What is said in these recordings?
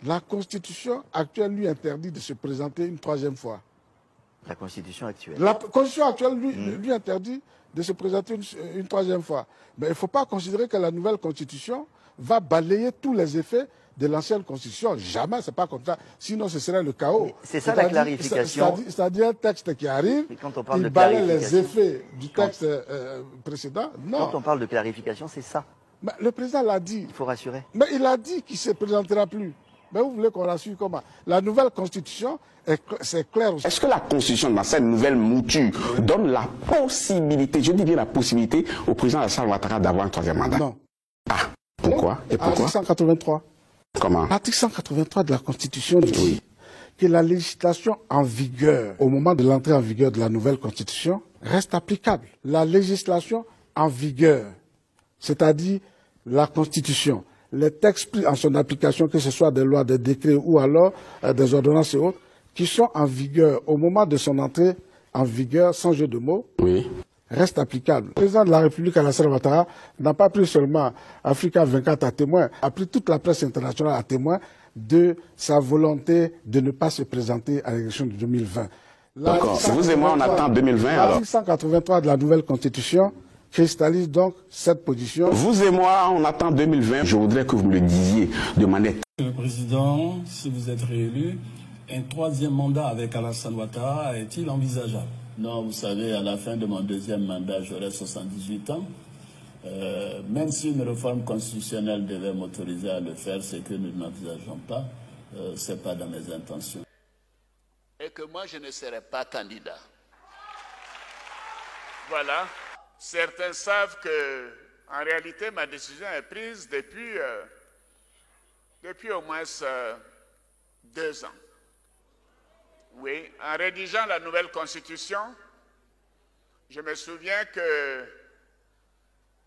La Constitution actuelle lui interdit de se présenter une troisième fois. La Constitution actuelle. La Constitution actuelle lui interdit de se présenter une troisième fois. Mais il ne faut pas considérer que la nouvelle Constitution va balayer tous les effets de l'ancienne Constitution. Jamais, c'est pas comme ça. Sinon, ce serait le chaos. C'est ça la clarification. C'est-à-dire un texte qui arrive, quand on parle il balaye les effets du texte précédent. Non. Quand on parle de clarification, c'est ça. Mais le président l'a dit. Il faut rassurer. Mais il a dit qu'il ne se présentera plus. Mais vous voulez qu'on rassure comment? La nouvelle Constitution, c'est clair aussi. Est-ce que la Constitution, dans cette nouvelle mouture, donne la possibilité, je dis bien la possibilité, au président Alassane Ouattara d'avoir un troisième mandat? Non. Ah, pourquoi? Et pourquoi? Article 183. Comment? L'article 183 de la Constitution dit que la législation en vigueur, au moment de l'entrée en vigueur de la nouvelle Constitution, reste applicable. La législation en vigueur, c'est-à-dire la Constitution, les textes pris en son application, que ce soit des lois, des décrets ou alors des ordonnances et autres, qui sont en vigueur au moment de son entrée en vigueur, sans jeu de mots, reste applicable. Le président de la République, Alassane Ouattara, n'a pas pris seulement Africa 24 à témoin, a pris toute la presse internationale à témoin de sa volonté de ne pas se présenter à l'élection de 2020. D'accord. Vous et moi, on attend 2020 alors. L'article 183 de la nouvelle Constitution cristallise donc cette position. Vous et moi, on attend 2020. Je voudrais que vous me le disiez de manière... Monsieur le Président, si vous êtes réélu, un troisième mandat avec Alassane Ouattara est-il envisageable? Non, vous savez, à la fin de mon deuxième mandat, j'aurai 78 ans. Même si une réforme constitutionnelle devait m'autoriser à le faire, ce que nous n'envisageons pas, ce n'est pas dans mes intentions. Et que moi, je ne serai pas candidat. Voilà. Certains savent que, en réalité, ma décision est prise depuis au moins 2 ans. Oui, en rédigeant la nouvelle Constitution, je me souviens que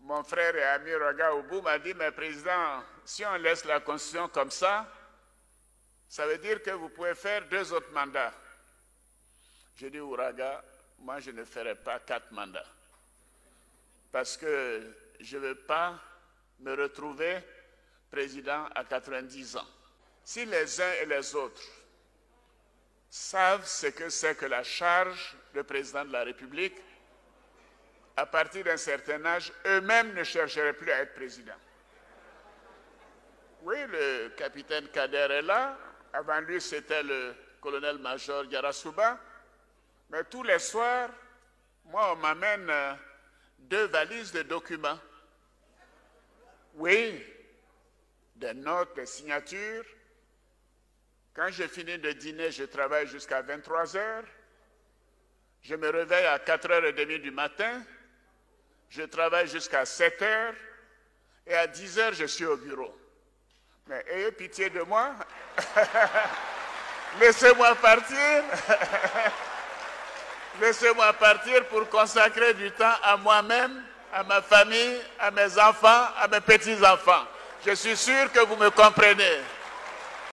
mon frère et ami Raga Oubou m'a dit, mais Président, si on laisse la Constitution comme ça veut dire que vous pouvez faire 2 autres mandats. J'ai dit, Ouraga, moi je ne ferai pas 4 mandats. Parce que je ne veux pas me retrouver président à 90 ans. Si les uns et les autres savent ce que c'est que la charge de président de la République, à partir d'un certain âge, eux-mêmes ne chercheraient plus à être président. Oui, le capitaine Kader est là. Avant lui, c'était le colonel-major Yarasuba. Mais tous les soirs, moi, on m'amène 2 valises de documents. Oui, des notes, des signatures. Quand je finis de dîner, je travaille jusqu'à 23 heures. Je me réveille à 4h30 du matin. Je travaille jusqu'à 7 heures. Et à 10 heures, je suis au bureau. Mais ayez pitié de moi. Laissez-moi partir. Laissez-moi partir pour consacrer du temps à moi-même, à ma famille, à mes enfants, à mes petits-enfants. Je suis sûr que vous me comprenez.